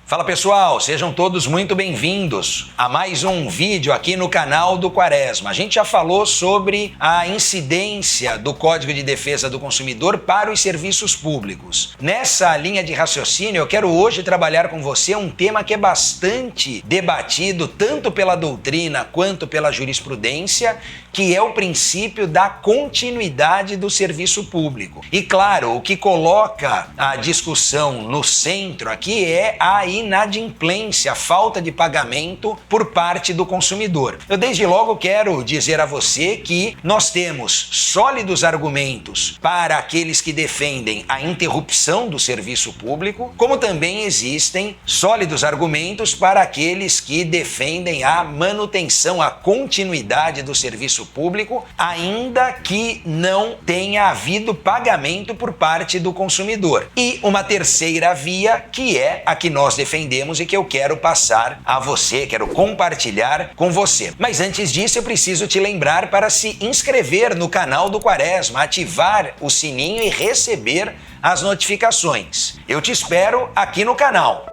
Fala pessoal, sejam todos muito bem-vindos a mais um vídeo aqui no canal do Quaresma. A gente já falou sobre a incidência do Código de Defesa do Consumidor para os serviços públicos. Nessa linha de raciocínio, eu quero hoje trabalhar com você um tema que é bastante debatido tanto pela doutrina quanto pela jurisprudência, que é o princípio da continuidade do serviço público. E claro, o que coloca a discussão no centro aqui é a inadimplência, a falta de pagamento por parte do consumidor. Eu desde logo quero dizer a você que nós temos sólidos argumentos para aqueles que defendem a interrupção do serviço público, como também existem sólidos argumentos para aqueles que defendem a manutenção, a continuidade do serviço público, ainda que não tenha havido pagamento por parte do consumidor. E uma terceira via, que é a que nós defendemos e que eu quero passar a você, quero compartilhar com você. Mas antes disso, eu preciso te lembrar para se inscrever no canal do Quaresma, ativar o sininho e receber as notificações. Eu te espero aqui no canal.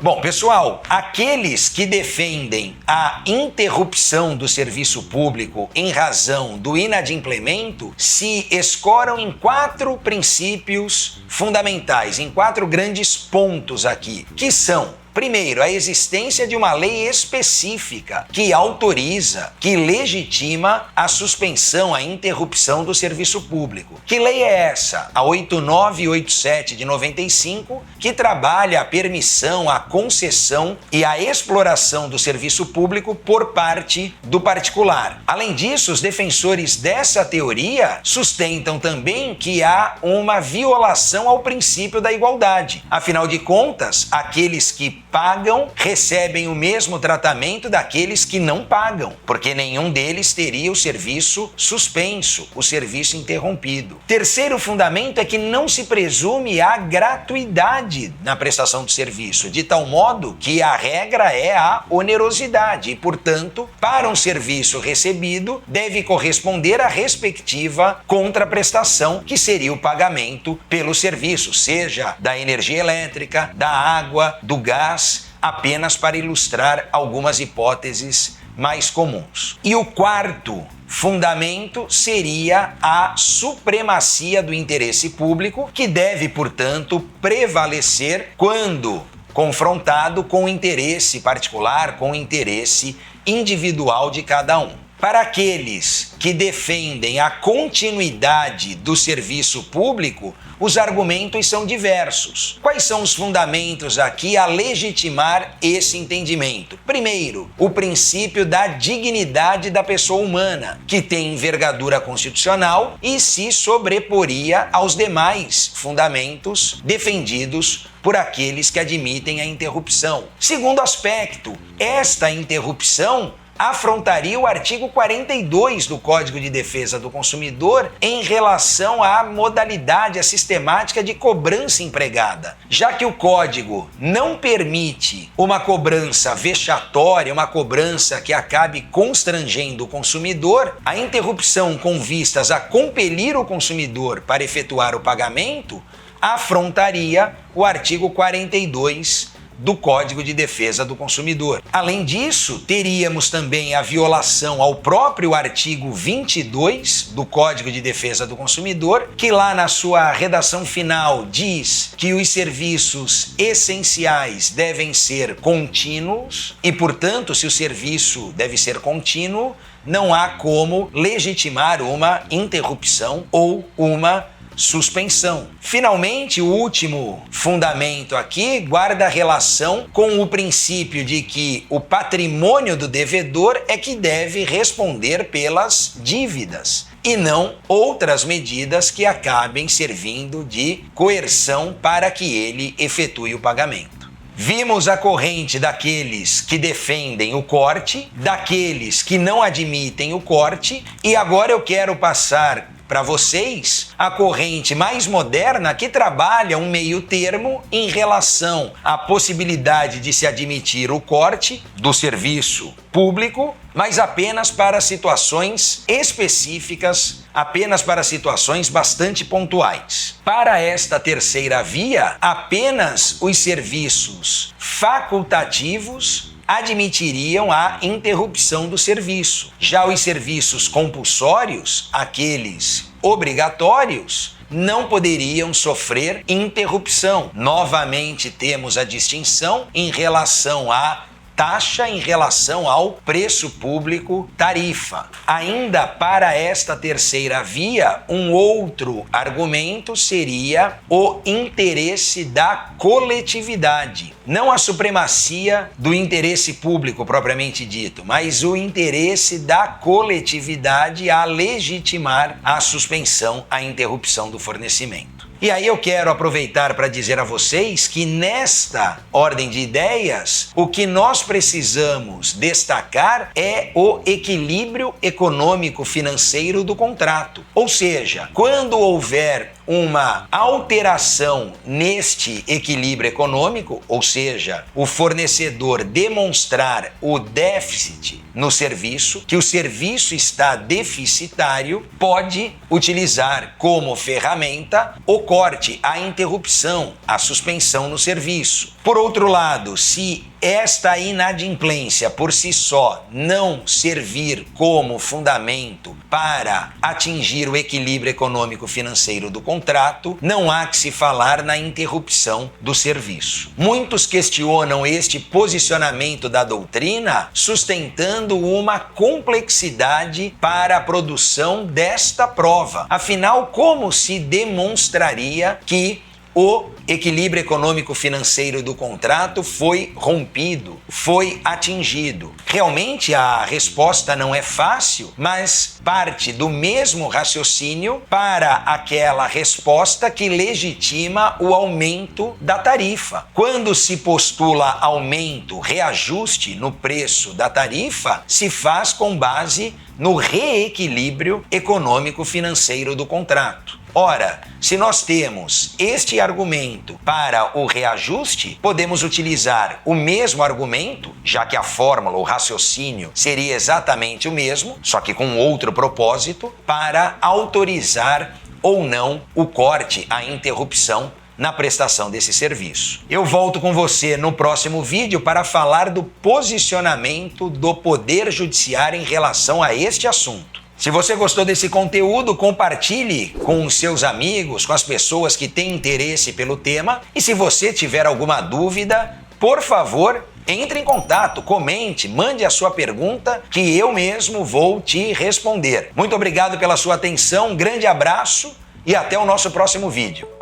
Bom, pessoal, aqueles que defendem a interrupção do serviço público em razão do inadimplemento se escoram em 4 princípios fundamentais, em 4 grandes pontos aqui, que são: primeiro, a existência de uma lei específica que autoriza, que legitima a suspensão, a interrupção do serviço público. Que lei é essa? A 8987 de 95, que trabalha a permissão, a concessão e a exploração do serviço público por parte do particular. Além disso, os defensores dessa teoria sustentam também que há uma violação ao princípio da igualdade. Afinal de contas, aqueles que pagam recebem o mesmo tratamento daqueles que não pagam, porque nenhum deles teria o serviço suspenso, o serviço interrompido. Terceiro fundamento é que não se presume a gratuidade na prestação do serviço, de tal modo que a regra é a onerosidade e, portanto, para um serviço recebido deve corresponder a respectiva contraprestação, que seria o pagamento pelo serviço, seja da energia elétrica, da água, do gás, apenas para ilustrar algumas hipóteses mais comuns. E o quarto fundamento seria a supremacia do interesse público, que deve, portanto, prevalecer quando confrontado com o interesse particular, com o interesse individual de cada um. Para aqueles que defendem a continuidade do serviço público, os argumentos são diversos. Quais são os fundamentos aqui a legitimar esse entendimento? Primeiro, o princípio da dignidade da pessoa humana, que tem envergadura constitucional e se sobreporia aos demais fundamentos defendidos por aqueles que admitem a interrupção. Segundo aspecto, esta interrupção afrontaria o artigo 42 do Código de Defesa do Consumidor em relação à modalidade, à sistemática de cobrança empregada, já que o Código não permite uma cobrança vexatória, uma cobrança que acabe constrangendo o consumidor. A interrupção com vistas a compelir o consumidor para efetuar o pagamento afrontaria o artigo 42 do Código de Defesa do Consumidor. Além disso, teríamos também a violação ao próprio artigo 22 do Código de Defesa do Consumidor, que lá na sua redação final diz que os serviços essenciais devem ser contínuos e, portanto, se o serviço deve ser contínuo, não há como legitimar uma interrupção ou uma suspensão. Finalmente, o último fundamento aqui guarda relação com o princípio de que o patrimônio do devedor é que deve responder pelas dívidas e não outras medidas que acabem servindo de coerção para que ele efetue o pagamento. Vimos a corrente daqueles que defendem o corte, daqueles que não admitem o corte, e agora eu quero passar para vocês a corrente mais moderna que trabalha um meio termo em relação à possibilidade de se admitir o corte do serviço público, mas apenas para situações específicas apenas para situações bastante pontuais. Para esta terceira via, apenas os serviços facultativos admitiriam a interrupção do serviço. Já os serviços compulsórios, aqueles obrigatórios, não poderiam sofrer interrupção. Novamente temos a distinção em relação à taxa em relação ao preço público tarifa. Ainda para esta terceira via, um outro argumento seria o interesse da coletividade. Não a supremacia do interesse público propriamente dito, mas o interesse da coletividade a legitimar a suspensão, a interrupção do fornecimento. E aí eu quero aproveitar para dizer a vocês que nesta ordem de ideias, o que nós precisamos destacar é o equilíbrio econômico-financeiro do contrato. Ou seja, quando houver uma alteração neste equilíbrio econômico, ou seja, o fornecedor demonstrar o déficit no serviço, que o serviço está deficitário, pode utilizar como ferramenta o corte, a interrupção, a suspensão no serviço. Por outro lado, se esta inadimplência por si só não servir como fundamento para atingir o equilíbrio econômico-financeiro do contrato, não há que se falar na interrupção do serviço. Muitos questionam este posicionamento da doutrina, sustentando uma complexidade para a produção desta prova. Afinal, como se demonstraria que o equilíbrio econômico-financeiro do contrato foi rompido, foi atingido? Realmente a resposta não é fácil, mas parte do mesmo raciocínio para aquela resposta que legitima o aumento da tarifa. Quando se postula aumento, reajuste no preço da tarifa, se faz com base no reequilíbrio econômico-financeiro do contrato. Ora, se nós temos este argumento para o reajuste, podemos utilizar o mesmo argumento, já que a fórmula, o raciocínio seria exatamente o mesmo, só que com outro propósito, para autorizar ou não o corte, a interrupção na prestação desse serviço. Eu volto com você no próximo vídeo para falar do posicionamento do Poder Judiciário em relação a este assunto. Se você gostou desse conteúdo, compartilhe com os seus amigos, com as pessoas que têm interesse pelo tema. E se você tiver alguma dúvida, por favor, entre em contato, comente, mande a sua pergunta que eu mesmo vou te responder. Muito obrigado pela sua atenção, um grande abraço e até o nosso próximo vídeo.